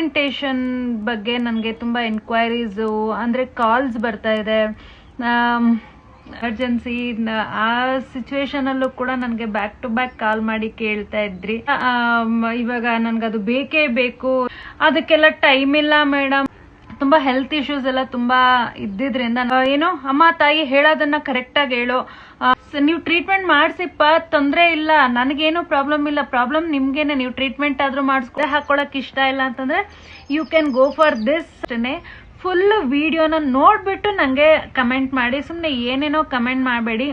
Presentation ಬಗ್ಗೆ ನನಗೆ ತುಂಬಾ ಎನ್ಕ್ವೈರೀಸ್ ಅಂದ್ರೆ ಕಾಲ್ಸ್ ಬರ್ತಾ ಇದೆ. ಎಮರ್ಜೆನ್ಸಿ ಆ ಸಿಚುವೇಶನ್ ಅಲ್ಲೂ ಕೂಡ ನನಗೆ ಬ್ಯಾಕ್ ಟು ಬ್ಯಾಕ್ ಕಾಲ್ ಮಾಡಿ ಕೇಳ್ತಾ ಇದ್ರಿ. ಇವಾಗ ನನ್ಗದು ಬೇಕೇ ಬೇಕು, ಅದಕ್ಕೆಲ್ಲ ಟೈಮ್ ಇಲ್ಲ ಮೇಡಮ್, ತುಂಬಾ ಹೆಲ್ತ್ ಇಶ್ಯೂಸ್ ಎಲ್ಲ ತುಂಬಾ ಇದ್ದಿದ್ರಿಂದ ಏನೋ ಅಮ್ಮ ತಾಯಿ ಹೇಳೋದನ್ನ ಕರೆಕ್ಟ್ ಆಗಿ ಹೇಳೋ, ನೀವು ಟ್ರೀಟ್ಮೆಂಟ್ ಮಾಡಿಸಿಪ್ಪ, ತೊಂದರೆ ಇಲ್ಲ, ನನಗೇನು ಪ್ರಾಬ್ಲಮ್ ಇಲ್ಲ, ಪ್ರಾಬ್ಲಮ್ ನಿಮ್ಗೇನೆ, ನೀವು ಟ್ರೀಟ್ಮೆಂಟ್ ಆದ್ರೂ ಮಾಡಿಸ್ಕೊ, ಹಾಕೊಳಕ್ ಇಷ್ಟ ಇಲ್ಲ ಅಂತಂದ್ರೆ you can go for this. Full ವಿಡಿಯೋನ ನೋಡ್ಬಿಟ್ಟು ನಂಗೆ ಕಮೆಂಟ್ ಮಾಡಿ, ಸುಮ್ನೆ ಏನೇನೋ ಕಮೆಂಟ್ ಮಾಡಬೇಡಿ.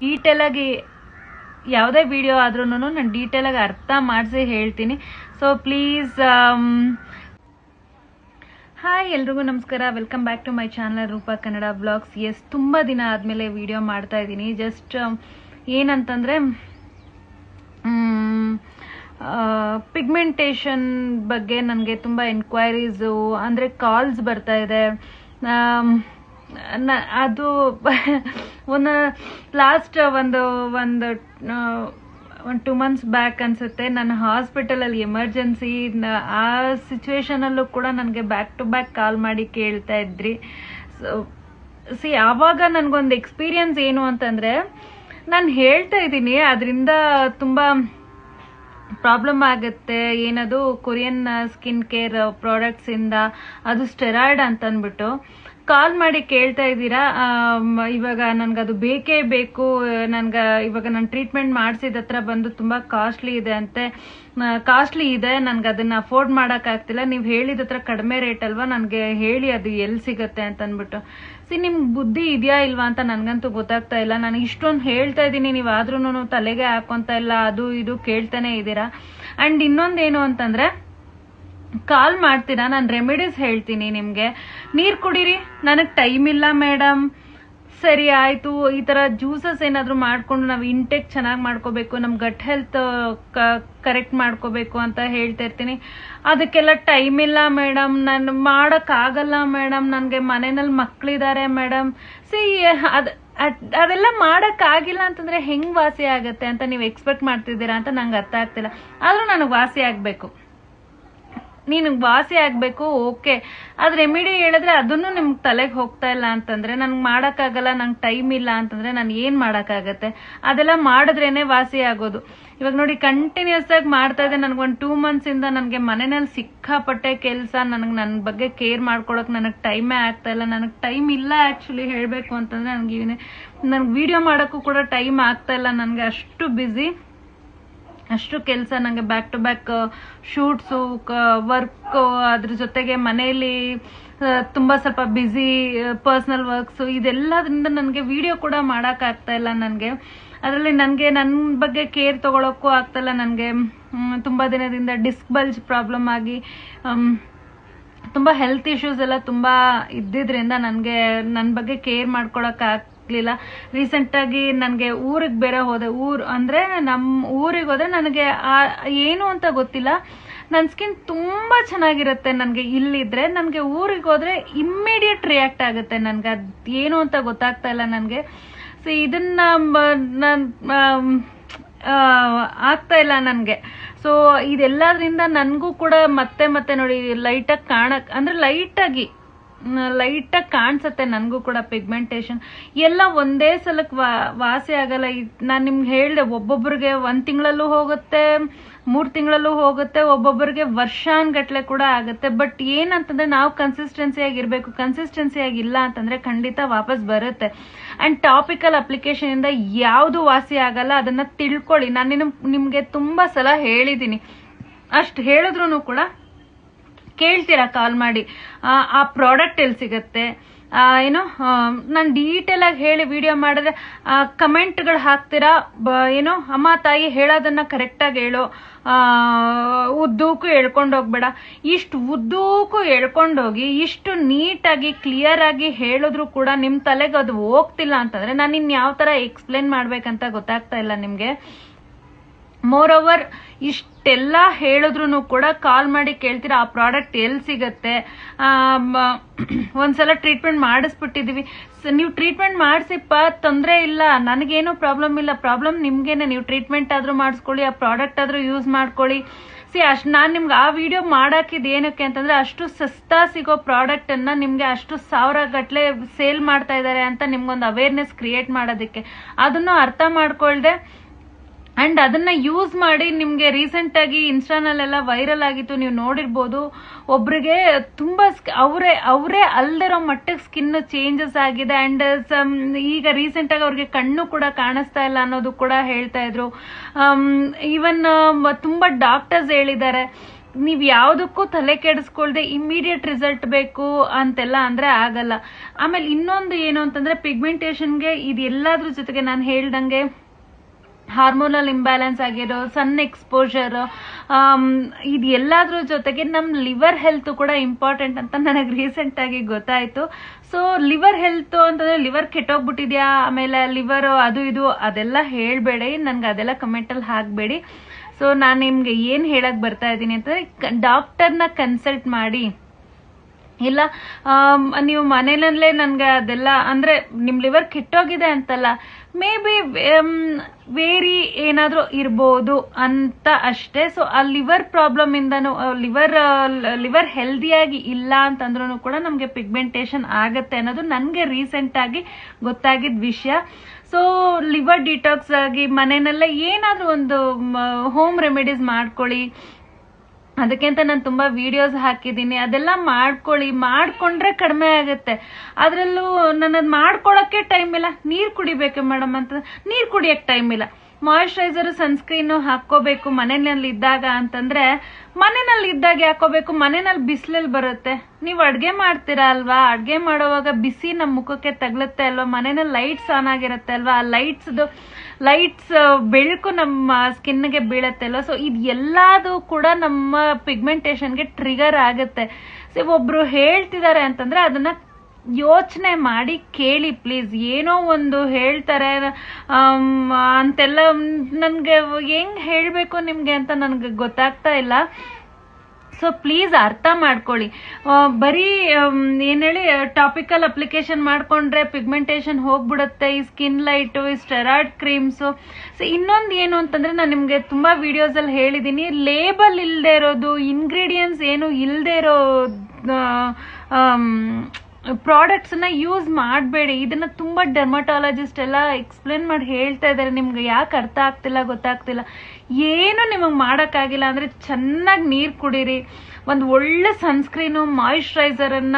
ಡೀಟೇಲ್ ಆಗಿ ಯಾವುದೇ ವಿಡಿಯೋ ಆದ್ರೂ ನಾನು ಡೀಟೇಲ್ ಆಗಿ ಅರ್ಥ ಮಾಡಿಸಿ ಹೇಳ್ತೀನಿ. ಸೊ ಪ್ಲೀಸ್ ಹಾಯ್, ಎಲ್ರಿಗೂ ನಮಸ್ಕಾರ, welcome back to my channel Roopa Kannada blogs. Yes, ತುಂಬ ದಿನ ಆದಮೇಲೆ ವಿಡಿಯೋ ಮಾಡ್ತಾ ಇದ್ದೀನಿ. ಜಸ್ಟ್ ಏನಂತಂದರೆ ಪಿಗ್ಮೆಂಟೇಷನ್ ಬಗ್ಗೆ ನನಗೆ ತುಂಬ ಎನ್ಕ್ವೈರೀಸು ಅಂದರೆ ಕಾಲ್ಸ್ ಬರ್ತಾ ಇದೆ. ಅದು ಒಂದು ಲಾಸ್ಟ್ ಒಂದು 2 months ಬ್ಯಾಕ್ ಅನ್ಸುತ್ತೆ, ನನ್ನ ಹಾಸ್ಪಿಟಲಲ್ಲಿ ಎಮರ್ಜೆನ್ಸಿ ಆ ಸಿಚುವೇಶನ್ ಅಲ್ಲೂ ಕೂಡ ನನಗೆ ಬ್ಯಾಕ್ ಟು ಬ್ಯಾಕ್ ಕಾಲ್ ಮಾಡಿ ಕೇಳ್ತಾ ಇದ್ರಿ. ಸೊ ಆವಾಗ ನನಗೊಂದು ಎಕ್ಸ್ಪೀರಿಯನ್ಸ್ ಏನು ಅಂತಂದ್ರೆ, ನಾನು ಹೇಳ್ತಾ ಇದ್ದೀನಿ ಅದರಿಂದ ತುಂಬಾ ಪ್ರಾಬ್ಲಮ್ ಆಗುತ್ತೆ, ಏನದು ಕೊರಿಯನ್ ಸ್ಕಿನ್ ಕೇರ್ ಪ್ರಾಡಕ್ಟ್ಸ್ ಇಂದ, ಅದು ಸ್ಟೆರಾಯ್ಡ್ ಅಂತ ಅಂದ್ಬಿಟ್ಟು ಕಾಲ್ ಮಾಡಿ ಕೇಳ್ತಾ ಇದ್ದೀರಾ. ಇವಾಗ ನನ್ಗದು ಬೇಕೇ ಬೇಕು, ಇವಾಗ ನಾನು ಟ್ರೀಟ್ಮೆಂಟ್ ಮಾಡಿಸಿದ ಹತ್ರ ಬಂದು ತುಂಬಾ ಕಾಸ್ಟ್ಲಿ ಇದೆ, ನನ್ಗೆ ಅದನ್ನ ಅಫೋರ್ಡ್ ಮಾಡಕ್ ಆಗ್ತಿಲ್ಲ, ನೀವು ಹೇಳಿದ ಹತ್ರ ಕಡಿಮೆ ರೇಟ್ ಅಲ್ವಾ, ನನ್ಗೆ ಹೇಳಿ ಅದು ಎಲ್ಲಿ ಸಿಗತ್ತೆ ಅಂತ ಅಂದ್ಬಿಟ್ಟು. ನಿಮ್ಗೆ ಬುದ್ಧಿ ಇದೆಯಾ ಇಲ್ವಾ ಅಂತ ನನ್ಗಂತೂ ಗೊತ್ತಾಗ್ತಾ ಇಲ್ಲ. ನಾನು ಇಷ್ಟೊಂದು ಹೇಳ್ತಾ ಇದ್ದೀನಿ, ನೀವು ಆದ್ರೂ ತಲೆಗೆ ಹಾಕೊಂತ ಇಲ್ಲ, ಅದು ಇದು ಕೇಳ್ತಾನೆ ಇದ್ದೀರಾ. ಅಂಡ್ ಇನ್ನೊಂದೇನು ಅಂತಂದ್ರೆ, ಕಾಲ್ ಮಾಡ್ತೀರಾ, ನಾನು ರೆಮಿಡೀಸ್ ಹೇಳ್ತೀನಿ ನಿಮ್ಗೆ, ನೀರ್ ಕುಡೀರಿ, ನನಗ್ ಟೈಮ್ ಇಲ್ಲ ಮೇಡಮ್, ಸರಿ ಆಯ್ತು, ಈ ತರ ಜ್ಯೂಸಸ್ ಏನಾದ್ರು ಮಾಡ್ಕೊಂಡು ನಾವು ಇಂಟೇಕ್ ಚೆನ್ನಾಗಿ ಮಾಡ್ಕೋಬೇಕು, ನಮ್ ಗಟ್ ಹೆಲ್ತ್ ಕರೆಕ್ಟ್ ಮಾಡ್ಕೋಬೇಕು ಅಂತ ಹೇಳ್ತಾ ಇರ್ತೀನಿ. ಅದಕ್ಕೆಲ್ಲ ಟೈಮ್ ಇಲ್ಲ ಮೇಡಮ್, ನಾನು ಮಾಡಕ್ ಆಗಲ್ಲ ಮೇಡಮ್, ನನ್ಗೆ ಮನೆಯಲ್ಲಿ ಮಕ್ಳಿದ್ದಾರೆ ಮೇಡಮ್. ಅದೆಲ್ಲ ಮಾಡಕ್ ಆಗಿಲ್ಲ ಅಂತಂದ್ರೆ ಹೆಂಗ್ ವಾಸಿ ಆಗತ್ತೆ ಅಂತ ನೀವು ಎಕ್ಸ್ಪೆಕ್ಟ್ ಮಾಡ್ತಿದ್ದೀರಾ ಅಂತ ನಂಗೆ ಅರ್ಥ ಆಗ್ತಿಲ್ಲ. ಆದ್ರೂ ನನಗ್ ವಾಸಿ ಆಗ್ಬೇಕು, ನೀನಿಗೆ ವಾಸಿ ಆಗ್ಬೇಕು, ಓಕೆ. ಅದ್ ರೆಮಿಡಿ ಹೇಳಿದ್ರೆ ಅದನ್ನು ನಿಮ್ಗೆ ತಲೆಗೆ ಹೋಗ್ತಾ ಇಲ್ಲ ಅಂತಂದ್ರೆ, ನನ್ಗೆ ಮಾಡಕ್ಕಾಗಲ್ಲ, ನಂಗೆ ಟೈಮ್ ಇಲ್ಲ ಅಂತಂದ್ರೆ ನಾನು ಏನ್ ಮಾಡಕ್ಕಾಗತ್ತೆ? ಅದೆಲ್ಲ ಮಾಡಿದ್ರೇನೆ ವಾಸಿ ಆಗೋದು. ಇವಾಗ ನೋಡಿ, ಕಂಟಿನ್ಯೂಸ್ ಆಗಿ ಮಾಡ್ತಾ ಇದೆ, ನನ್ಗೊಂದು 2 months ಇಂದ ನನ್ಗೆ ಮನೆಯಲ್ಲಿ ಸಿಕ್ಕಾಪಟ್ಟೆ ಕೆಲಸ, ನನ್ನ ಬಗ್ಗೆ ಕೇರ್ ಮಾಡ್ಕೊಳಕ್ ನನಗೆ ಟೈಮೇ ಆಗ್ತಾ ಇಲ್ಲ. ನನಗೆ ಟೈಮ್ ಇಲ್ಲ ಆಕ್ಚುಲಿ ಹೇಳ್ಬೇಕು ಅಂತಂದ್ರೆ, ನನ್ಗೆ ವಿಡಿಯೋ ಮಾಡಕ್ಕೂ ಕೂಡ ಟೈಮ್ ಆಗ್ತಾ ಇಲ್ಲ, ನನ್ಗೆ ಅಷ್ಟು ಬ್ಯುಸಿ, ಅಷ್ಟು ಕೆಲಸ, ನಂಗೆ back to back shoots, work, ಅದ್ರ ಜೊತೆಗೆ ಮನೆಯಲ್ಲಿ ತುಂಬಾ ಸ್ವಲ್ಪ ಬ್ಯುಸಿ ಪರ್ಸನಲ್ ವರ್ಕ್ಸ್, ಇದೆಲ್ಲದ್ರಿಂದ ನನಗೆ ವಿಡಿಯೋ ಕೂಡ ಮಾಡಕ್ ಆಗ್ತಾ ಇಲ್ಲ. ಅದರಲ್ಲಿ ನನಗೆ ನನ್ನ ಬಗ್ಗೆ ಕೇರ್ ತಗೊಳಕ್ಕೂ ಆಗ್ತಾ ಇಲ್ಲ. ನನಗೆ ತುಂಬಾ ದಿನದಿಂದ ಡಿಸ್ಕ್ ಬಲ್ಜ್ ಪ್ರಾಬ್ಲಮ್ ಆಗಿ ತುಂಬಾ ಹೆಲ್ತ್ ಇಶ್ಯೂಸ್ ಎಲ್ಲ ತುಂಬಾ ಇದ್ದಿದ್ರಿಂದ ನನಗೆ ನನ್ನ ಬಗ್ಗೆ ಕೇರ್ ಮಾಡ್ಕೊಳಕ್ ಆಗ್ಲಿಲ್ಲ. ರೀಸೆಂಟ್ ಆಗಿ ನನಗೆ ಊರಿಗೆ ಬೇರೆ ಹೋದೆ. ನಮ್ಮ ಊರಿಗೆ ಹೋದ್ರೆ ನನಗೆ ಏನು ಅಂತ ಗೊತ್ತಿಲ್ಲ, ನನ್ನ ಸ್ಕಿನ್ ತುಂಬಾ ಚೆನ್ನಾಗಿರುತ್ತೆ ನನಗೆ ಇಲ್ಲಿದ್ರೆ, ನನಗೆ ಊರಿಗೆ ಹೋದ್ರೆ ಇಮ್ಮಿಡಿಯೇಟ್ ರಿಯಾಕ್ಟ್ ಆಗುತ್ತೆ, ನನ್ಗೆ ಅದ್ ಏನು ಅಂತ ಗೊತ್ತಾಗ್ತಾ ಇಲ್ಲ ನನಗೆ. ಸೊ ಇದನ್ನ ಆಗ್ತಾ ಇಲ್ಲ ನನಗೆ. ಸೊ ಇದೆಲ್ಲದ್ರಿಂದ ನನಗೂ ಕೂಡ ಮತ್ತೆ ನೋಡಿ ಲೈಟಾಗಿ ಕಾಣಿಸುತ್ತೆ ನನಗೂ ಕೂಡ ಪಿಗ್ಮೆಂಟೇಷನ್ ಎಲ್ಲ ಒಂದೇ ಸಲಕ್ಕೆ ವಾಸಿ ಆಗಲ್ಲ. ನಾನು ನಿಮ್ಗೆ ಹೇಳ್ದೆ, ಒಬ್ಬೊಬ್ಬರಿಗೆ 1 ತಿಂಗಳಲ್ಲೂ ಹೋಗುತ್ತೆ, 3 ತಿಂಗಳಲ್ಲೂ ಹೋಗುತ್ತೆ, ಒಬ್ಬೊಬ್ಬರಿಗೆ ವರ್ಷಾನ್ಗಟ್ಲೆ ಕೂಡ ಆಗುತ್ತೆ. ಬಟ್ ಏನಂತಂದ್ರೆ, ನಾವು ಕನ್ಸಿಸ್ಟೆನ್ಸಿಯಾಗಿ ಇರಬೇಕು. ಕನ್ಸಿಸ್ಟೆನ್ಸಿಯಾಗಿ ಇಲ್ಲ ಅಂತಂದ್ರೆ ಖಂಡಿತ ವಾಪಸ್ ಬರುತ್ತೆ. ಅಂಡ್ ಟಾಪಿಕಲ್ ಅಪ್ಲಿಕೇಶನ್ ಇಂದ ಯಾವುದು ವಾಸಿ ಆಗಲ್ಲ, ಅದನ್ನ ತಿಳ್ಕೊಳ್ಳಿ. ನಾನು ನಿಮ್ಗೆ ತುಂಬಾ ಸಲ ಹೇಳಿದೀನಿ, ಅಷ್ಟು ಹೇಳಿದ್ರು ಕೂಡ ಕೇಳ್ತೀರಾ ಕಾಲ್ ಮಾಡಿ, ಆ ಪ್ರಾಡಕ್ಟ್ ಎಲ್ಲಿ ಸಿಗತ್ತೆ, ನಾನು ಡೀಟೇಲ್ ಆಗಿ ಹೇಳಿ ವಿಡಿಯೋ ಮಾಡಿದ್ರೆ ಕಮೆಂಟ್ಗಳು ಹಾಕ್ತೀರಾ, ಅಮ್ಮ ತಾಯಿ ಹೇಳೋದನ್ನ ಕರೆಕ್ಟ್ ಆಗಿ ಹೇಳೋ, ಉದ್ದಕ್ಕೂ ಹೇಳ್ಕೊಂಡು ಹೋಗ್ಬೇಡ. ಇಷ್ಟು ಉದ್ದಕ್ಕೂ ಹೇಳ್ಕೊಂಡೋಗಿ ಇಷ್ಟು ನೀಟಾಗಿ ಕ್ಲಿಯರ್ ಆಗಿ ಹೇಳಿದ್ರು ಕೂಡ ನಿಮ್ ತಲೆಗೆ ಅದು ಹೋಗ್ತಿಲ್ಲ ಅಂತಂದ್ರೆ ನಾನು ಇನ್ಯಾವ ತರ ಎಕ್ಸ್ಪ್ಲೇನ್ ಮಾಡ್ಬೇಕಂತ ಗೊತ್ತಾಗ್ತಾ ಇಲ್ಲ ನಿಮ್ಗೆ. ಮೋರ್ ಓವರ್ ಇಷ್ಟೆಲ್ಲ ಹೇಳಿದ್ರು ಕೂಡ ಕಾಲ್ ಮಾಡಿ ಕೇಳ್ತೀರಾ ಆ ಪ್ರಾಡಕ್ಟ್ ಎಲ್ಲಿ ಸಿಗತ್ತೆ. ಒಂದ್ಸಲ ಟ್ರೀಟ್ಮೆಂಟ್ ಮಾಡಿಸ್ಬಿಟ್ಟಿದೀವಿ, ನೀವು ಟ್ರೀಟ್ಮೆಂಟ್ ಮಾಡಿಸಿಪ್ಪ, ತೊಂದರೆ ಇಲ್ಲ, ನನಗೇನು ಪ್ರಾಬ್ಲಮ್ ಇಲ್ಲ, ಪ್ರಾಬ್ಲಮ್ ನಿಮ್ಗೇನೆ, ನೀವು ಟ್ರೀಟ್ಮೆಂಟ್ ಆದ್ರೂ ಮಾಡಿಸ್ಕೊಳ್ಳಿ, ಆ ಪ್ರಾಡಕ್ಟ್ ಆದ್ರೂ ಯೂಸ್ ಮಾಡ್ಕೊಳ್ಳಿ, ನಾನು ನಿಮ್ಗೆ ಆ ವಿಡಿಯೋ ಮಾಡಾಕಿದ್ ಏನಕ್ಕೆ ಅಂತಂದ್ರೆ ಅಷ್ಟು ಸಸ್ತಾ ಸಿಗೋ ಪ್ರಾಡಕ್ಟ್ ಅನ್ನ ನಿಮ್ಗೆ ಅಷ್ಟು 1000 ಗಟ್ಲೆ ಸೇಲ್ ಮಾಡ್ತಾ ಇದ್ದಾರೆ ಅಂತ ನಿಮ್ಗೊಂದು ಅವೇರ್ನೆಸ್ ಕ್ರಿಯೇಟ್ ಮಾಡೋದಕ್ಕೆ. ಅದನ್ನು ಅರ್ಥ ಮಾಡ್ಕೊಳ್ದೆ ಅಂಡ್ ಅದನ್ನ ಯೂಸ್ ಮಾಡಿ ನಿಮ್ಗೆ ರೀಸೆಂಟ್ ಆಗಿ ಇನ್ಸ್ಟಾನಲ್ಲೆಲ್ಲ ವೈರಲ್ ಆಗಿತ್ತು, ನೀವು ನೋಡಿರ್ಬೋದು. ಒಬ್ರಿಗೆ ತುಂಬಾ ಅವರೇ ಅಲ್ದಿರೋ ಮಟ್ಟಕ್ಕೆ ಸ್ಕಿನ್ ಚೇಂಜಸ್ ಆಗಿದೆ ಅಂಡ್ ಈಗ ರೀಸೆಂಟ್ ಆಗಿ ಅವ್ರಿಗೆ ಕಣ್ಣು ಕೂಡ ಕಾಣಿಸ್ತಾ ಇಲ್ಲ ಅನ್ನೋದು ಕೂಡ ಹೇಳ್ತಾ ಇದ್ರು. ಈವನ್ ತುಂಬಾ ಡಾಕ್ಟರ್ಸ್ ಹೇಳಿದ್ದಾರೆ ನೀವ್ ಯಾವ್ದಕ್ಕೂ ತಲೆ ಕೆಡಿಸ್ಕೊಳ್ದೆ ಇಮಿಡಿಯೇಟ್ ರಿಸಲ್ಟ್ ಬೇಕು ಅಂತೆಲ್ಲ ಅಂದ್ರೆ ಆಗಲ್ಲ. ಆಮೇಲೆ ಇನ್ನೊಂದು ಏನು ಅಂತಂದ್ರೆ ಪಿಗ್ಮೆಂಟೇಷನ್ಗೆ ಇದೆಲ್ಲದ್ರ ಜೊತೆಗೆ ನಾನು ಹೇಳ್ದಂಗೆ ಹಾರ್ಮೋನಲ್ ಇಂಬ್ಯಾಲೆನ್ಸ್ ಆಗಿರೋ, ಸನ್ ಎಕ್ಸ್ಪೋಜರ್, ಇದು ಎಲ್ಲಾದ್ರ ಜೊತೆಗೆ ನಮ್ಮ ಲಿವರ್ ಹೆಲ್ತ್ ಕೂಡ ಇಂಪಾರ್ಟೆಂಟ್ ಅಂತ ನನಗೆ ರೀಸೆಂಟ್ ಆಗಿ ಗೊತ್ತಾಯ್ತು. ಸೊ ಲಿವರ್ ಹೆಲ್ತ್ ಅಂತಂದ್ರೆ ಲಿವರ್ ಕೆಟ್ಟೋಗ್ಬಿಟ್ಟಿದ್ಯಾ, ಆಮೇಲೆ ಲಿವರ್ ಅದು ಇದು ಅದೆಲ್ಲ ಹೇಳ್ಬೇಡಿ, ನನ್ಗೆ ಅದೆಲ್ಲ ಕಮೆಂಟ್ ಅಲ್ಲಿ ಹಾಕ್ಬೇಡಿ. ಸೊ ನಾನು ನಿಮ್ಗೆ ಏನ್ ಹೇಳಕ್ ಬರ್ತಾ ಇದ್ದೀನಿ ಅಂತಂದ್ರೆ ಡಾಕ್ಟರ್ನ ಕನ್ಸಲ್ಟ್ ಮಾಡಿ. ಇಲ್ಲ ನೀವು ಮನೆಯಲ್ಲೇ ನನ್ಗೆ ಅದೆಲ್ಲ ಅಂದ್ರೆ ನಿಮ್ ಲಿವರ್ ಕೆಟ್ಟೋಗಿದೆ ಅಂತಲ್ಲ, ಮೇ ಬಿ ವೇರಿ ಏನಾದ್ರೂ ಇರ್ಬೋದು ಅಂತ ಅಷ್ಟೇ. ಸೊ ಆ ಲಿವರ್ ಪ್ರಾಬ್ಲಮ್ ಇಂದನು ಲಿವರ್ ಹೆಲ್ದಿಯಾಗಿ ಇಲ್ಲ ಅಂತಂದ್ರೂ ಕೂಡ ನಮ್ಗೆ ಪಿಗ್ಮೆಂಟೇಷನ್ ಆಗತ್ತೆ ಅನ್ನೋದು ನನ್ಗೆ ರೀಸೆಂಟ್ ಆಗಿ ಗೊತ್ತಾಗಿದ್ ವಿಷಯ. ಸೊ ಲಿವರ್ ಡಿಟಾಕ್ಸ್ ಆಗಿ ಮನೆಯಲ್ಲೇ ಏನಾದ್ರೂ ಒಂದು ಹೋಮ್ ರೆಮಿಡೀಸ್ ಮಾಡ್ಕೊಳ್ಳಿ. ಅದಕ್ಕೆ ಅಂತ ನಾನು ತುಂಬಾ ವಿಡಿಯೋಸ್ ಹಾಕಿದ್ದೀನಿ, ಅದೆಲ್ಲ ಮಾಡ್ಕೊಂಡ್ರೆ ಕಡಿಮೆ ಆಗುತ್ತೆ. ಅದ್ರಲ್ಲೂ ನನ್ನದ್ ಮಾಡ್ಕೊಳಕ್ಕೆ ಟೈಮ್ ಇಲ್ಲ. ನೀರ್ ಕುಡಿಬೇಕು ಮೇಡಮ್ ಅಂತ, ನೀರ್ ಕುಡಿಯಕ್ ಟೈಮ್ ಇಲ್ಲ. ಮಾಯಿಶ್ಚರೈಸರ್ ಸನ್ಸ್ಕ್ರೀನ್ ಹಾಕೋಬೇಕು ಮನೆಯಲ್ಲಿ ಇದ್ದಾಗ ಅಂತಂದ್ರೆ ಮನೆಯಲ್ಲಿ ಇದ್ದಾಗ ಹಾಕೋಬೇಕು. ಮನೆಯಲ್ಲಿ ಬಿಸಿಲಲ್ಲಿ ಬರುತ್ತೆ, ನೀವು ಅಡ್ಗೆ ಮಾಡ್ತೀರಾ ಅಲ್ವಾ, ಅಡ್ಗೆ ಮಾಡೋವಾಗ ಬಿಸಿ ನಮ್ಮ ಮುಖಕ್ಕೆ ತಗಲುತ್ತೆ ಅಲ್ವಾ, ಮನೆಯಲ್ಲಿ ಲೈಟ್ಸ್ ಆನ್ ಆಗಿರುತ್ತೆ ಅಲ್ವಾ, ಆ ಲೈಟ್ಸ್ ಬೆಳಕು ನಮ್ಮ ಸ್ಕಿನ್ಗೆ ಬೀಳತ್ತೆ ಅಲ್ವಾ. ಸೊ ಇದು ಎಲ್ಲದೂ ಕೂಡ ನಮ್ಮ ಪಿಗ್ಮೆಂಟೇಷನ್ಗೆ ಟ್ರಿಗರ್ ಆಗುತ್ತೆ. ಸೊ ಒಬ್ರು ಹೇಳ್ತಿದ್ದಾರೆ ಅಂತಂದ್ರೆ ಅದನ್ನ ಯೋಚನೆ ಮಾಡಿ ಕೇಳಿ ಪ್ಲೀಸ್. ಏನೋ ಒಂದು ಹೇಳ್ತಾರೆ ಅಂತೆಲ್ಲ ನನ್ಗೆ ಹೆಂಗ್ ಹೇಳ್ಬೇಕು ನಿಮ್ಗೆ ಅಂತ ನನ್ಗೆ ಗೊತ್ತಾಗ್ತಾ ಇಲ್ಲ. ಸೊ ಪ್ಲೀಸ್ ಅರ್ಥ ಮಾಡ್ಕೊಳ್ಳಿ. ಬರೀ ಏನ್ ಹೇಳಿ ಟಾಪಿಕಲ್ ಅಪ್ಲಿಕೇಶನ್ ಮಾಡ್ಕೊಂಡ್ರೆ ಪಿಗ್ಮೆಂಟೇಷನ್ ಹೋಗ್ಬಿಡುತ್ತೆ, ಈ ಸ್ಕಿನ್ ಲೈಟ್, ಈ ಸ್ಟೆರಾಯ್ಡ್ ಕ್ರೀಮ್ಸ್. ಸೊ ಇನ್ನೊಂದು ಏನು ಅಂತಂದ್ರೆ ನಾನು ನಿಮ್ಗೆ ತುಂಬಾ ವಿಡಿಯೋಸ್ ಅಲ್ಲಿ ಹೇಳಿದೀನಿ, ಲೇಬಲ್ ಇಲ್ದೇ ಇರೋದು, ಇಂಗ್ರೀಡಿಯೆಂಟ್ಸ್ ಏನು ಇಲ್ದೇ ಇರೋ ಪ್ರಾಡಕ್ಟ್ಸ್ ನ ಯೂಸ್ ಮಾಡಬೇಡಿ. ಇದನ್ನ ತುಂಬಾ ಡರ್ಮಟಾಲಜಿಸ್ಟ್ ಎಲ್ಲ ಎಕ್ಸ್ಪ್ಲೇನ್ ಮಾಡಿ ಹೇಳ್ತಾ ಇದಾರೆ. ನಿಮ್ಗೆ ಯಾಕೆ ಅರ್ಥ ಗೊತ್ತಾಗ್ತಿಲ್ಲ. ಏನು ನಿಮಗ್ ಮಾಡಕ್ಕಾಗಿಲ್ಲ ಅಂದ್ರೆ ಚೆನ್ನಾಗಿ ನೀರ್ ಕುಡೀರಿ, ಒಂದ್ ಒಳ್ಳೆ ಸನ್ಸ್ಕ್ರೀನು ಮಾಯಿಶ್ಚರೈಸರ್ ಅನ್ನ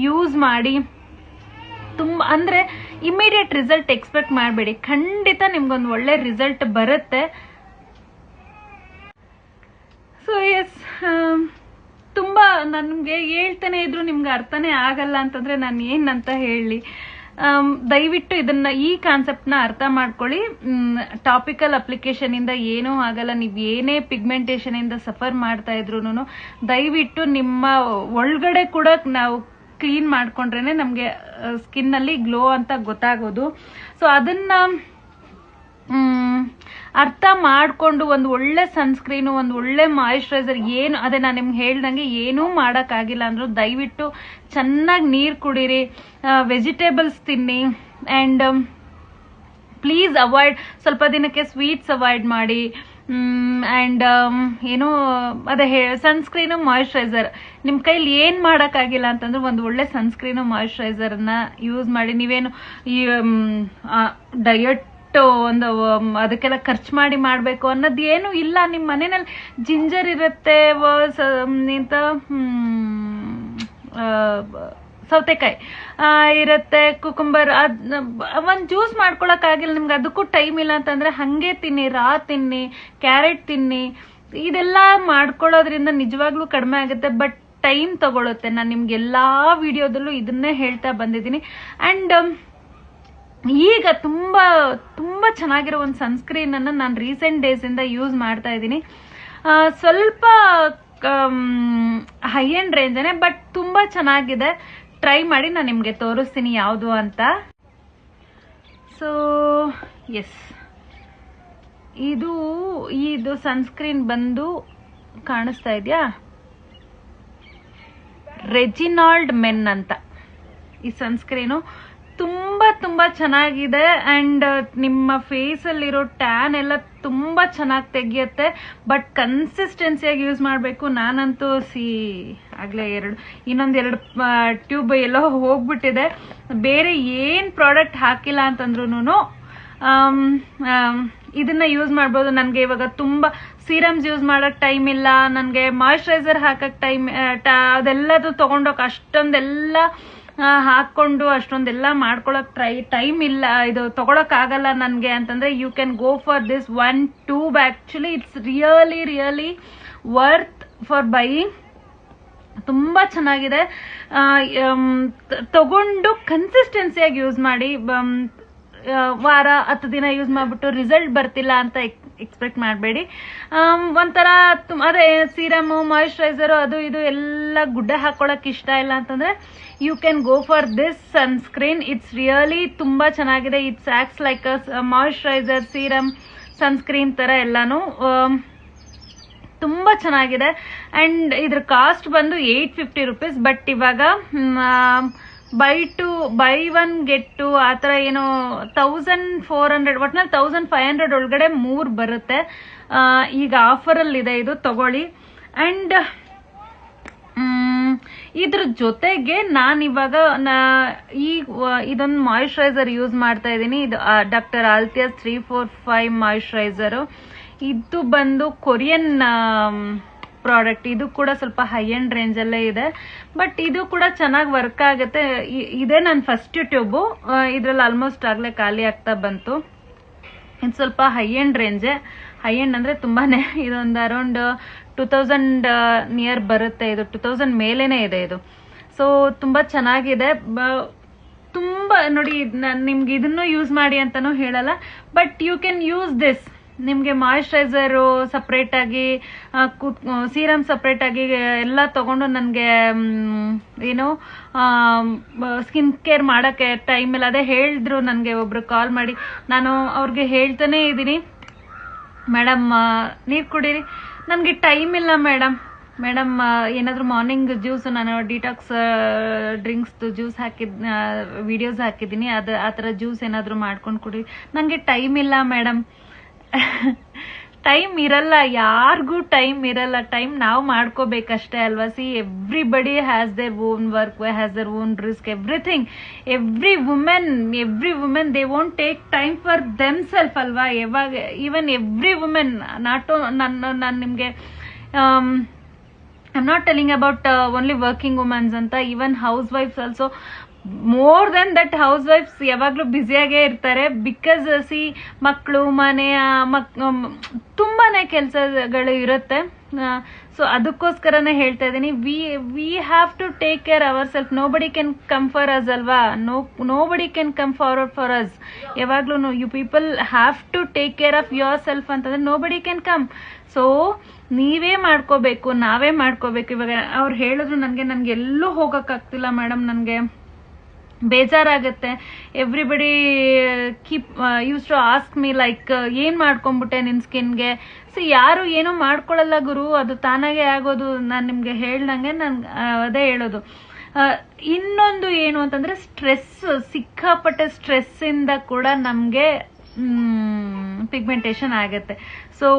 ಯೂಸ್ ಮಾಡಿ. ತುಂಬಾ ಅಂದ್ರೆ ಇಮಿಡಿಯೇಟ್ ರಿಸಲ್ಟ್ ಎಕ್ಸ್ಪೆಕ್ಟ್ ಮಾಡಬೇಡಿ, ಖಂಡಿತ ನಿಮ್ಗೊಂದು ಒಳ್ಳೆ ರಿಸಲ್ಟ್ ಬರುತ್ತೆ. ಸೊ ಎಸ್, ತುಂಬಾ ನನ್ಗೆ ಹೇಳ್ತಾನೆ ಇದ್ರು ನಿಮ್ಗೆ ಅರ್ಥನೇ ಆಗಲ್ಲ ಅಂತಂದ್ರೆ ನಾನು ಏನಂತ ಹೇಳಿ. ದಯವಿಟ್ಟು ಇದನ್ನ ಈ ಕಾನ್ಸೆಪ್ಟ್ ನ ಅರ್ಥ ಮಾಡ್ಕೊಳ್ಳಿ. ಟಾಪಿಕಲ್ ಅಪ್ಲಿಕೇಶನ್ ಇಂದ ಏನೂ ಆಗಲ್ಲ. ನೀವ್ ಏನೇ ಪಿಗ್ಮೆಂಟೇಷನ್ ಇಂದ ಸಫರ್ ಮಾಡ್ತಾ ಇದ್ರು ದಯವಿಟ್ಟು ನಿಮ್ಮ ಒಳಗಡೆ ಕೂಡ ನಾವು ಕ್ಲೀನ್ ಮಾಡ್ಕೊಂಡ್ರೇನೆ ನಮ್ಗೆ ಸ್ಕಿನ್ ಅಲ್ಲಿ ಗ್ಲೋ ಅಂತ ಗೊತ್ತಾಗೋದು. ಸೊ ಅದನ್ನ ಅರ್ಥ ಮಾಡ್ಕೊಂಡು ಒಂದು ಒಳ್ಳೆ ಸನ್ಸ್ಕ್ರೀನು, ಒಂದು ಒಳ್ಳೆ ಮಾಯಿಶ್ಚರೈಸರ್, ಏನು ಅದೇ ನಾನು ನಿಮ್ಗೆ ಹೇಳ್ದಂಗೆ ಏನೂ ಮಾಡೋಕ್ಕಾಗಿಲ್ಲ ಅಂದ್ರೂ ದಯವಿಟ್ಟು ಚೆನ್ನಾಗಿ ನೀರು ಕುಡೀರಿ, ವೆಜಿಟೇಬಲ್ಸ್ ತಿನ್ನಿ, ಆ್ಯಂಡ್ ಪ್ಲೀಸ್ ಅವಾಯ್ಡ್, ಸ್ವಲ್ಪ ದಿನಕ್ಕೆ ಸ್ವೀಟ್ಸ್ ಅವಾಯ್ಡ್ ಮಾಡಿ. ಆ್ಯಂಡ್ ಏನು ಅದೇ ಸನ್ಸ್ಕ್ರೀನು ಮಾಯಿಶ್ಚರೈಸರ್ ನಿಮ್ಮ ಕೈಲಿ ಏನು ಮಾಡೋಕ್ಕಾಗಿಲ್ಲ ಅಂತಂದ್ರೆ ಒಂದು ಒಳ್ಳೆ ಸನ್ಸ್ಕ್ರೀನು ಮಾಯಿಶ್ಚರೈಸರ್ನ ಯೂಸ್ ಮಾಡಿ. ನೀವೇನು ಈ ಡಯಟ್ ಒಂದು ಅದಕ್ಕೆಲ್ಲ ಖರ್ಚು ಮಾಡಿ ಮಾಡ್ಬೇಕು ಅನ್ನೋದು ಏನು ಇಲ್ಲ. ನಿಮ್ಮ ಮನೆಯಲ್ಲಿ ಜಿಂಜರ್ ಇರುತ್ತೆ, ಎಂತ ಸೌತೆಕಾಯಿ ಇರುತ್ತೆ, ಕುಕುಂಬರ್, ಒಂದ್ ಜ್ಯೂಸ್ ಮಾಡ್ಕೊಳಕ್ಕಾಗಿಲ್ಲ ನಿಮ್ಗೆ, ಅದಕ್ಕೂ ಟೈಮ್ ಇಲ್ಲ ಅಂತಂದ್ರೆ ಹಂಗೆ ತಿನ್ನಿ, ತಿನ್ನಿ, ಕ್ಯಾರೆಟ್ ತಿನ್ನಿ. ಇದೆಲ್ಲ ಮಾಡ್ಕೊಳ್ಳೋದ್ರಿಂದ ನಿಜವಾಗ್ಲೂ ಕಡಿಮೆ ಆಗುತ್ತೆ, ಬಟ್ ಟೈಮ್ ತಗೊಳುತ್ತೆ. ನಾನು ನಿಮ್ಗೆ ಎಲ್ಲಾ ವಿಡಿಯೋದಲ್ಲೂ ಇದನ್ನೇ ಹೇಳ್ತಾ ಬಂದಿದ್ದೀನಿ. ಅಂಡ್ ಈಗ ತುಂಬಾ ತುಂಬಾ ಚೆನ್ನಾಗಿರೋ ಒಂದು ಸನ್ಸ್ಕ್ರೀನ್ ಅನ್ನ ನಾನು ರೀಸೆಂಟ್ ಡೇಸ್ ಇಂದ ಯೂಸ್ ಮಾಡ್ತಾ ಇದ್ದೀನಿ. ಸ್ವಲ್ಪ ಹೈ ಎಂಡ್ ರೇಂಜ್, ಬಟ್ ತುಂಬಾ ಚೆನ್ನಾಗಿದೆ. ಟ್ರೈ ಮಾಡಿ, ನಾನು ನಿಮ್ಗೆ ತೋರಿಸ್ತೀನಿ ಯಾವುದು ಅಂತ. ಸೊ ಎಸ್, ಇದು ಸನ್ಸ್ಕ್ರೀನ್ ಬಂದು ಕಾಣಿಸ್ತಾ ಇದೆಯಾ, ರೆಜಿನಾಲ್ಡ್ ಮೆನ್ ಅಂತ ಈ ಸನ್ಸ್ಕ್ರೀನು. ತುಂಬಾ ತುಂಬಾ ಚೆನ್ನಾಗಿದೆ. ಅಂಡ್ ನಿಮ್ಮ ಫೇಸ್ ಅಲ್ಲಿರೋ ಟ್ಯಾನ್ ಎಲ್ಲ ತುಂಬಾ ಚೆನ್ನಾಗಿ ತೆಗಿಯುತ್ತೆ. ಬಟ್ ಕನ್ಸಿಸ್ಟೆನ್ಸಿಯಾಗಿ ಯೂಸ್ ಮಾಡಬೇಕು. ನಾನಂತೂ ಆಗ್ಲೇ ಇನ್ನೊಂದು 2 ಟ್ಯೂಬ್ ಎಲ್ಲೋ ಹೋಗ್ಬಿಟ್ಟಿದೆ. ಬೇರೆ ಏನ್ ಪ್ರಾಡಕ್ಟ್ ಹಾಕಿಲ್ಲ ಅಂತಂದ್ರೂ ಇದನ್ನ ಯೂಸ್ ಮಾಡ್ಬೋದು. ನನಗೆ ಇವಾಗ ತುಂಬಾ ಸೀರಮ್ಸ್ ಯೂಸ್ ಮಾಡಕ್ ಟೈಮ್ ಇಲ್ಲ, ನನಗೆ ಮಾಯಿಶ್ಚರೈಸರ್ ಹಾಕಕ್ ಅದೆಲ್ಲದು ತಗೊಂಡೋಗಿ ಅಷ್ಟೊಂದೆಲ್ಲ ಹಾಕೊಂಡು ಅಷ್ಟೊಂದೆಲ್ಲ ಮಾಡ್ಕೊಳಕ್ ಟೈಮ್ ಇಲ್ಲ, ಇದು ತಗೊಳಕ್ ಆಗಲ್ಲ ನನ್ಗೆ ಅಂತಂದ್ರೆ you can go for this 1 tube. Actually it's really worth for buying. ತುಂಬಾ ಚೆನ್ನಾಗಿದೆ. ತಗೊಂಡು ಕನ್ಸಿಸ್ಟೆನ್ಸಿಯಾಗಿ ಯೂಸ್ ಮಾಡಿ. ವಾರ 10 ದಿನ ಯೂಸ್ ಮಾಡ್ಬಿಟ್ಟು ರಿಸಲ್ಟ್ ಬರ್ತಿಲ್ಲ ಅಂತ ಎಕ್ಸ್ಪೆಕ್ಟ್ ಮಾಡಬೇಡಿ. ಒಂಥರ ಅದೇ ಸೀರಮ್ ಮಾಯಿಶ್ಚರೈಸರ್ ಅದು ಇದು ಎಲ್ಲ ಗುಡ್ಡ ಹಾಕೊಳಕ್ ಇಷ್ಟ ಇಲ್ಲ ಅಂತಂದ್ರೆ you can go for this sunscreen. It's really ತುಂಬಾ ಚೆನ್ನಾಗಿದೆ. It's acts like a moisturiser, serum, sunscreen ತರ ಎಲ್ಲಾನು ತುಂಬಾ ಚೆನ್ನಾಗಿದೆ. ಅಂಡ್ ಇದ್ರ ಕಾಸ್ಟ್ ಬಂದು 850 rupees. ಬಟ್ ಇವಾಗ ಬೈ 1 get 2 ಆತರ ಏನೋ 1400 ಒಟ್ನಲ್ಲಿ 1500 ಒಳಗಡೆ 3 ಬರುತ್ತೆ. ಈಗ ಆಫರ್ ಅಲ್ಲಿ ಇದೆ, ಇದು ತಗೊಳ್ಳಿ. ಅಂಡ್ ಇದ್ರ ಜೊತೆಗೆ ನಾನಿವಾಗ ಇದೊಂದು ಮಾಯಿಶ್ಚರೈಸರ್ ಯೂಸ್ ಮಾಡ್ತಾ ಇದ್ದೀನಿ. ಇದು ಡಾಕ್ಟರ್ ಆಲ್ತಿಯಾಸ್ 345 ಮಾಯಿಶ್ಚರೈಸರ್. ಇದು ಬಂದು ಕೊರಿಯನ್ ಪ್ರಾಡಕ್ಟ್. ಇದು ಕೂಡ ಸ್ವಲ್ಪ ಹೈ ಎಂಡ್ ರೇಂಜ್ ಅಲ್ಲೇ ಇದೆ. ಬಟ್ ಇದು ಕೂಡ ಚೆನ್ನಾಗಿ ವರ್ಕ್ ಆಗುತ್ತೆ. ಇದೇ ನನ್ನ ಫಸ್ಟ್ ಟ್ಯೂಬ್. ಇದ್ರಲ್ಲಿ ಆಲ್ಮೋಸ್ಟ್ ಆಗ್ಲೇ ಖಾಲಿ ಆಗ್ತಾ ಬಂತು. ಇದು ಸ್ವಲ್ಪ high end range. High end ಅಂದ್ರೆ ತುಂಬಾನೇ, ಇದೊಂದು ಅರೌಂಡ್ 2000 ನಿಯರ್ ಬರುತ್ತೆ. ಇದು 2000 ಮೇಲೇನೆ ಇದೆ ಇದು. ಸೊ ತುಂಬಾ ಚೆನ್ನಾಗಿದೆ. ತುಂಬಾ ನೋಡಿ, ನಿಮ್ಗೆ ಇದನ್ನು ಯೂಸ್ ಮಾಡಿ ಅಂತಾನು ಹೇಳಲ್ಲ, but you can use this. ನಿಮ್ಗೆ ಮಾಯಿಶ್ಚರೈಸರ್ ಸಪ್ರೇಟ್ ಆಗಿ, ಸೀರಮ್ ಸಪ್ರೇಟ್ ಆಗಿ ಎಲ್ಲ ತಗೊಂಡು ನನ್ಗೆ ಏನು ಸ್ಕಿನ್ ಕೇರ್ ಮಾಡಕ್ಕೆ ಟೈಮ್ ಇಲ್ಲ. ಅದೇ ಹೇಳಿದ್ರು ನನ್ಗೆ ಒಬ್ರು ಕಾಲ್ ಮಾಡಿ. ನಾನು ಅವ್ರಿಗೆ ಹೇಳ್ತಾನೆ ಇದ್ದೀನಿ, ಮೇಡಮ್ ನೀರ್ ಕುಡೀರಿ, ನನ್ಗೆ ಟೈಮ್ ಇಲ್ಲ ಮೇಡಮ್. ಏನಾದ್ರು ಮಾರ್ನಿಂಗ್ ಜ್ಯೂಸ್, ನಾನು ಡಿಟಾಕ್ಸ್ ಡ್ರಿಂಕ್ಸ್ ಜ್ಯೂಸ್ ವಿಡಿಯೋಸ್ ಹಾಕಿದ್ದೀನಿ. ಆ ಥರ ಜ್ಯೂಸ್ ಏನಾದ್ರು ಮಾಡ್ಕೊಂಡು ಕುಡಿ, ನಂಗೆ ಟೈಮ್ ಇಲ್ಲ ಮೇಡಮ್. ಟೈಮ್ ಇರಲ್ಲ, ಯಾರಿಗೂ ಟೈಮ್ ಇರಲ್ಲ. ಟೈಮ್ ನಾವು ಮಾಡ್ಕೋಬೇಕಷ್ಟೇ ಅಲ್ವಾ. C, everybody has their own work, has their own risk, everything. Every women they won't take time for them self ಅಲ್ವಾ. ಯಾವಾಗ ಈವನ್ ಎವ್ರಿ ವುಮೆನ್, ನಾನು ನಿಮ್ಗೆ I am not telling about only working women's ಅಂತ. Even house wives also, more than that house wives ಯಾವಾಗ್ಲೂ ಬ್ಯುಸಿಯಾಗೇ ಇರ್ತಾರೆ. Because C, ಮಕ್ಕಳು, ಮನೆ, ತುಂಬಾನೇ ಕೆಲಸಗಳು ಇರುತ್ತೆ. ಸೊ ಅದಕ್ಕೋಸ್ಕರನೇ ಹೇಳ್ತಾ ಇದ್ದೀನಿ, we have to take care our self. Nobody can come for us ಅಲ್ವಾ. Nobody can come forward for us. ಯಾವಾಗ್ಲೂ you people have to take care of your self ಅಂತಂದ್ರೆ ನೋಬಡಿ ಕ್ಯಾನ್ ಕಮ್. ಸೊ ನೀವೇ ಮಾಡ್ಕೋಬೇಕು, ನಾವೇ ಮಾಡ್ಕೋಬೇಕು. ಇವಾಗ ಅವ್ರು ಹೇಳಿದ್ರು ನನ್ಗೆ ಎಲ್ಲೂ ಹೋಗಕ್ ಆಗ್ತಿಲ್ಲ ಮೇಡಮ್, ನನ್ಗೆ ಬೇಜಾರಾಗುತ್ತೆ. Everybody use to ask me like, ಏನ್ ಮಾಡ್ಕೊಂಡ್ಬಿಟ್ಟೆ ನಿನ್ ಸ್ಕಿನ್ಗೆ. ಸಿ, ಯಾರು ಏನೂ ಮಾಡ್ಕೊಳಲ್ಲ ಗುರು, ಅದು ತಾನಾಗೆ ಆಗೋದು. ನಾನು ನಿಮ್ಗೆ ಹೇಳ್ದಂಗೆ ಅದೇ ಹೇಳೋದು. ಇನ್ನೊಂದು ಏನು ಅಂತಂದ್ರೆ ಸ್ಟ್ರೆಸ್, ಸಿಕ್ಕಾಪಟ್ಟೆ ಸ್ಟ್ರೆಸ್ ಇಂದ ಕೂಡ ನಮ್ಗೆ ಪಿಗ್ಮೆಂಟೇಶನ್ ಆಗುತ್ತೆ. So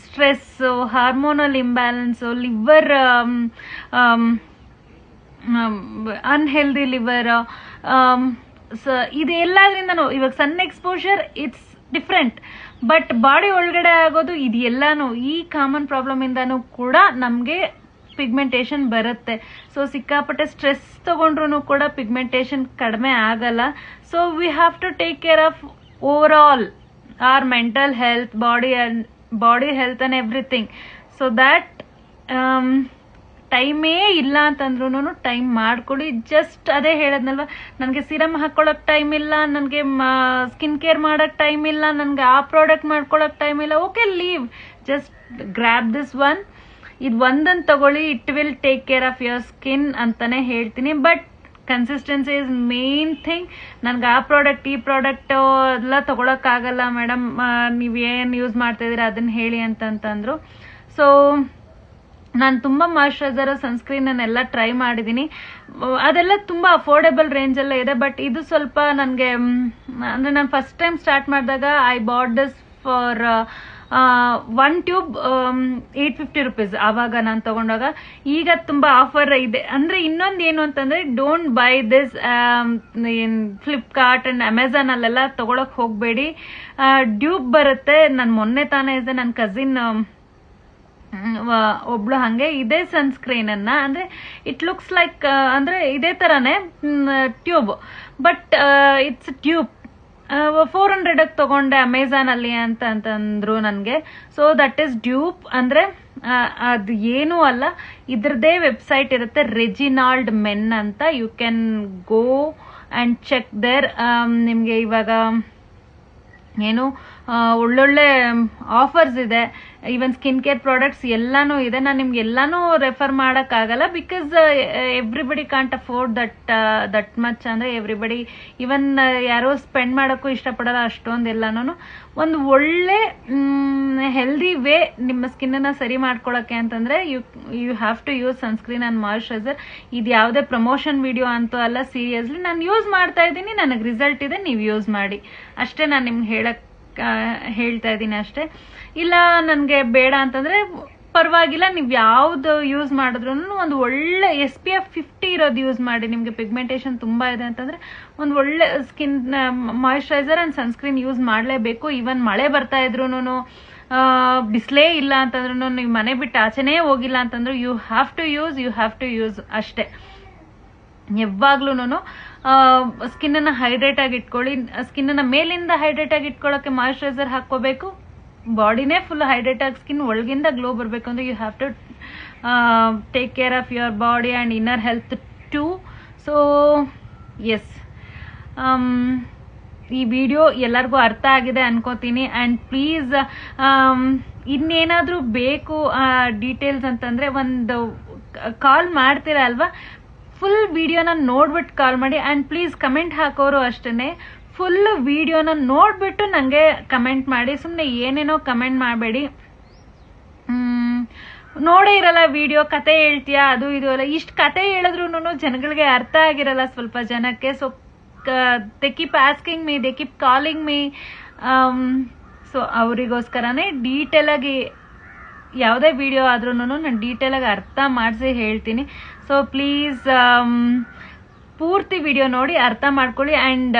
stress, hormonal imbalance, liver unhealthy liver, ಇದೆಲ್ಲದ್ರಿಂದನೂ ಇವಾಗ sun exposure it's different, but body ಒಳಗಡೆ ಆಗೋದು ಇದೆಲ್ಲಾನು ಈ ಕಾಮನ್ ಪ್ರಾಬ್ಲಮ್ ಇಂದಾನು ಕೂಡ ನಮ್ಗೆ ಪಿಗ್ಮೆಂಟೇಶನ್ ಬರುತ್ತೆ. ಸೊ ಸಿಕ್ಕಾಪಟ್ಟೆ ಸ್ಟ್ರೆಸ್ ತಗೊಂಡ್ರು ಕೂಡ ಪಿಗ್ಮೆಂಟೇಶನ್ ಕಡಿಮೆ ಆಗಲ್ಲ. So we have to take care of over all our mental health, body health and everything. So that ಟೈಮೇ ಇಲ್ಲ ಅಂತಂದ್ರೂ ಟೈಮ್ ಮಾಡ್ಕೊಡಿ. ಜಸ್ಟ್ ಅದೇ ಹೇಳದ್ನಲ್ವ, ನನಗೆ ಸಿರಮ್ ಹಾಕೊಳಕ್ ಟೈಮ್ ಇಲ್ಲ, ನನಗೆ ಸ್ಕಿನ್ ಕೇರ್ ಮಾಡಕ್ ಟೈಮ್ ಇಲ್ಲ, ನನಗೆ ಆ ಪ್ರಾಡಕ್ಟ್ ಮಾಡ್ಕೊಳಕ್ ಟೈಮ್ ಇಲ್ಲ. Okay, leave, just grab this one. ಇದು ಒಂದನ್ನು ತಗೊಳ್ಳಿ, it will take care of your skin ಅಂತಾನೆ ಹೇಳ್ತೀನಿ. But consistency is main thing. ನನ್ಗೆ ಆ ಪ್ರಾಡಕ್ಟ್ ಈ ಪ್ರಾಡಕ್ಟ್ ಎಲ್ಲ ತಗೊಳಕ್ ಆಗಲ್ಲ ಮೇಡಮ್, ನೀವೇನ್ ಯೂಸ್ ಮಾಡ್ತಾ ಇದೀರಾ ಅದನ್ನ ಹೇಳಿ ಅಂತಂದ್ರು. ಸೊ ನಾನು ತುಂಬ ಮಾಯಿಶ್ಚರೈಸರ್ ಸನ್ಸ್ಕ್ರೀನನ್ನೆಲ್ಲ ಟ್ರೈ ಮಾಡಿದ್ದೀನಿ, ಅದೆಲ್ಲ ತುಂಬ ಅಫೋರ್ಡೆಬಲ್ ರೇಂಜಲ್ಲೇ ಇದೆ. ಬಟ್ ಇದು ಸ್ವಲ್ಪ ನನಗೆ ಅಂದರೆ ನಾನು ಫಸ್ಟ್ ಟೈಮ್ ಸ್ಟಾರ್ಟ್ ಮಾಡಿದಾಗ I bought this for 1 tube 850 rupees ಆವಾಗ ನಾನು ತಗೊಂಡಾಗ. ಈಗ ತುಂಬ ಆಫರ್ ಇದೆ. ಅಂದರೆ ಇನ್ನೊಂದು ಏನು ಅಂತಂದರೆ, don't by this Flipkart and Amazon ಅಲ್ಲೆಲ್ಲ ತೊಗೊಳಕ್ಕೆ ಹೋಗಬೇಡಿ. ಡ್ಯೂಬ್ ಬರುತ್ತೆ. ನಾನು ಮೊನ್ನೆ ತಾನೇ ಇದೆ, ನನ್ನ ಕಸಿನ್ ಒಬ್ಳು ಹಂಗೆ ಇದೇ ಸನ್ಸ್ಕ್ರೀನ್ ಅನ್ನ, ಅಂದ್ರೆ ಇಟ್ ಲುಕ್ಸ್ ಲೈಕ್ ಅಂದ್ರೆ ಇದೇ ತರಾನೇ ಟ್ಯೂಬ್, ಬಟ್ ಇಟ್ಸ್ ಟ್ಯೂಬ್. 400 ತಗೊಂಡೆ ಅಮೆಝಾನ್ ಅಲ್ಲಿ ಅಂತಂದ್ರು ನನಗೆ. So that is dupe. ಅಂದ್ರೆ ಅದು ಏನೂ ಅಲ್ಲ, ಇದ್ರದೇ ವೆಬ್ಸೈಟ್ ಇರುತ್ತೆ, ರೆಜಿನಾಲ್ಡ್ ಮೆನ್ ಅಂತ. You can go and check there. ನಿಮ್ಗೆ ಇವಾಗ ಏನು ಒಳ್ಳೊಳ್ಳೆ ಆಫರ್ಸ್ ಇದೆ. ಈವನ್ ಸ್ಕಿನ್ ಕೇರ್ ಪ್ರಾಡಕ್ಟ್ಸ್ ಎಲ್ಲಾನು ಇದೆ. ನಾನು ನಿಮ್ಗೆ ಎಲ್ಲಾನು ರೆಫರ್ ಮಾಡೋಕ್ಕಾಗಲ್ಲ, because everybody can't afford that much. ಅಂದ್ರೆ ಎವ್ರಿಬಡಿ ಈವನ್ ಯಾರೋ ಸ್ಪೆಂಡ್ ಮಾಡೋಕ್ಕೂ ಇಷ್ಟಪಡಲ್ಲ ಅಷ್ಟೊಂದು ಎಲ್ಲಾನು. ಒಂದು ಒಳ್ಳೆ ಹೆಲ್ದಿ ವೇ ನಿಮ್ಮ ಸ್ಕಿನ್ನ ಸರಿ ಮಾಡ್ಕೊಳಕ್ಕೆ ಅಂತಂದ್ರೆ you have to use sunscreen and moisturiser. ಇದು ಯಾವುದೇ ಪ್ರಮೋಷನ್ ವಿಡಿಯೋ ಅಂತೂ ಅಲ್ಲ, ಸೀರಿಯಸ್ಲಿ ನಾನು ಯೂಸ್ ಮಾಡ್ತಾ ಇದ್ದೀನಿ, ನನಗೆ ರಿಸಲ್ಟ್ ಇದೆ, ನೀವು ಯೂಸ್ ಮಾಡಿ ಅಷ್ಟೇ. ನಾನು ನಿಮ್ಗೆ ಹೇಳ್ತಾ ಇದ್ದೀನಿ ಅಷ್ಟೇ. ಇಲ್ಲ ನನಗೆ ಬೇಡ ಅಂತಂದ್ರೆ ಪರವಾಗಿಲ್ಲ, ನೀವು ಯಾವ್ದು ಯೂಸ್ ಮಾಡಿದ್ರು ಒಂದು ಒಳ್ಳೆ SPF 50 ಇರೋದು ಯೂಸ್ ಮಾಡಿ. ನಿಮ್ಗೆ ಪಿಗ್ಮೆಂಟೇಷನ್ ತುಂಬಾ ಇದೆ ಅಂತಂದ್ರೆ ಒಂದು ಒಳ್ಳೆ skin moisturiser and sunscreen use ಮಾಡಲೇಬೇಕು. ಈವನ್ ಮಳೆ ಬರ್ತಾ ಇದ್ರು, ಬಿಸಿಲೇ ಇಲ್ಲ ಅಂತಂದ್ರು, ನೀವು ಮನೆ ಬಿಟ್ಟು ಆಚೆನೇ ಹೋಗಿಲ್ಲ ಅಂತಂದ್ರು ಯು ಹ್ಯಾವ್ ಟು ಯೂಸ್ ಅಷ್ಟೇ. ಯಾವಾಗ್ಲೂನು ಸ್ಕಿನ್ ಅನ್ನ ಹೈಡ್ರೇಟ್ ಆಗಿ ಇಟ್ಕೊಳ್ಳಿ. ಸ್ಕಿನ್ ಅನ್ನ ಮೇಲಿಂದ ಹೈಡ್ರೇಟ್ ಆಗಿ ಇಟ್ಕೊಳ್ಳೋಕೆ ಮಾಯಿಶ್ಚರೈಸರ್ ಹಾಕೋಬೇಕು. ಬಾಡಿನೇ ಫುಲ್ ಹೈಡ್ರೇಟ್ ಆಗಿ ಸ್ಕಿನ್ ಒಳಗಿಂದ ಗ್ಲೋ ಬರಬೇಕು ಅಂದ್ರೆ you have to take care of your body and inner health too. So yes, ಈ ವಿಡಿಯೋ ಎಲ್ಲರಿಗೂ ಅರ್ಥ ಆಗಿದೆ ಅನ್ಕೋತೀನಿ. ಅಂಡ್ ಪ್ಲೀಸ್ ಇನ್ನೇನಾದ್ರೂ ಬೇಕು ಡೀಟೇಲ್ಸ್ ಅಂತಂದ್ರೆ ಒಂದು ಕಾಲ್ ಮಾಡ್ತೀರಾ ಅಲ್ವಾ, ಫುಲ್ ವಿಡಿಯೋನ ನೋಡ್ಬಿಟ್ಟು ಕಾಲ್ ಮಾಡಿ. ಅಂಡ್ ಪ್ಲೀಸ್ ಕಮೆಂಟ್ ಹಾಕೋರು ಅಷ್ಟೇ, ಫುಲ್ ವಿಡಿಯೋನ ನೋಡ್ಬಿಟ್ಟು ನಂಗೆ ಕಮೆಂಟ್ ಮಾಡಿ. ಸುಮ್ಮನೆ ಏನೇನೋ ಕಮೆಂಟ್ ಮಾಡಬೇಡಿ. ನೋಡೇ ಇರಲ್ಲ ವಿಡಿಯೋ, ಕತೆ ಹೇಳ್ತೀಯಾ ಅದು ಇದು ಅಲ್ಲ. ಇಷ್ಟು ಕತೆ ಹೇಳಿದ್ರು ಜನಗಳಿಗೆ ಅರ್ಥ ಆಗಿರಲ್ಲ ಸ್ವಲ್ಪ ಜನಕ್ಕೆ. So they keep asking me, they keep calling me. So ಅವರಿಗೋಸ್ಕರನೇ ಡೀಟೇಲ್ ಆಗಿ ಯಾವುದೇ ವಿಡಿಯೋ ಆದ್ರೂ ನಾನು ಡೀಟೇಲ್ ಆಗಿ ಅರ್ಥ ಮಾಡಿಸಿ ಹೇಳ್ತೀನಿ. ಸೊ ಪ್ಲೀಸ್ ಪೂರ್ತಿ ವಿಡಿಯೋ ನೋಡಿ ಅರ್ಥ ಮಾಡ್ಕೊಳ್ಳಿ. ಅಂಡ್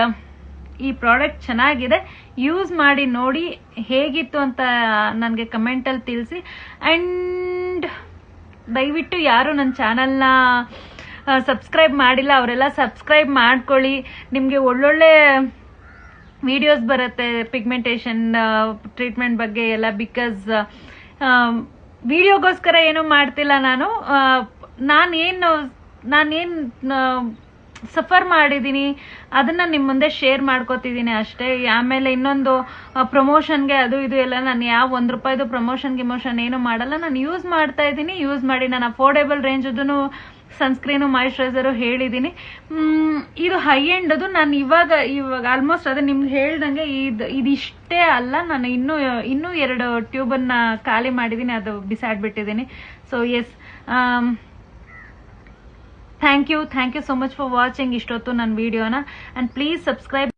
ಈ ಪ್ರಾಡಕ್ಟ್ ಚೆನ್ನಾಗಿದೆ, ಯೂಸ್ ಮಾಡಿ ನೋಡಿ ಹೇಗಿತ್ತು ಅಂತ ನನಗೆ ಕಮೆಂಟಲ್ಲಿ ತಿಳಿಸಿ. ಅಂಡ್ ದಯವಿಟ್ಟು ಯಾರು ನನ್ನ ಚಾನಲ್ನ ಸಬ್ಸ್ಕ್ರೈಬ್ ಮಾಡಿಲ್ಲ ಅವರೆಲ್ಲ ಸಬ್ಸ್ಕ್ರೈಬ್ ಮಾಡ್ಕೊಳ್ಳಿ. ನಿಮಗೆ ಒಳ್ಳೊಳ್ಳೆ ವಿಡಿಯೋಸ್ ಬರುತ್ತೆ ಪಿಗ್ಮೆಂಟೇಷನ್ ಟ್ರೀಟ್ಮೆಂಟ್ ಬಗ್ಗೆ ಎಲ್ಲ. ಬಿಕಾಸ್ ವಿಡಿಯೋಗೋಸ್ಕರ ಏನು ಮಾಡ್ತಿಲ್ಲ ನಾನೇನು ಸಫರ್ ಮಾಡಿದ್ದೀನಿ ಅದನ್ನ ನಿಮ್ಮ ಮುಂದೆ ಶೇರ್ ಮಾಡ್ಕೋತಿದ್ದೀನಿ ಅಷ್ಟೇ. ಆಮೇಲೆ ಇನ್ನೊಂದು ಪ್ರಮೋಷನ್ಗೆ ಅದು ಇದು ಎಲ್ಲ ನಾನು ಯಾವ ₹1 ಪ್ರಮೋಷನ್ ಏನು ಮಾಡಲ್ಲ. ನಾನು ಯೂಸ್ ಮಾಡ್ತಾ ಇದ್ದೀನಿ, ಯೂಸ್ ಮಾಡಿ. ನಾನು ಅಫೋರ್ಡೆಬಲ್ ರೇಂಜ್ ಸನ್ಸ್ಕ್ರೀನು ಮಾಯಿಶ್ಚರೈಸರು ಹೇಳಿದ್ದೀನಿ. ಇದು ಹೈ ಎಂಡ್ ಅದು. ನಾನು ಇವಾಗ ಆಲ್ಮೋಸ್ಟ್ ಅದೇ ನಿಮ್ಗೆ ಹೇಳ್ದಂಗೆ ಇದಿಷ್ಟೇ ಅಲ್ಲ, ನಾನು ಇನ್ನೂ 2 ಟ್ಯೂಬನ್ನ ಖಾಲಿ ಮಾಡಿದ್ದೀನಿ, ಅದು ಬಿಸಾಡ್ಬಿಟ್ಟಿದ್ದೀನಿ. So yes, thank you so much for watching ಇಷ್ಟೊತ್ತು ನನ್ನ ವಿಡಿಯೋನ. And please subscribe.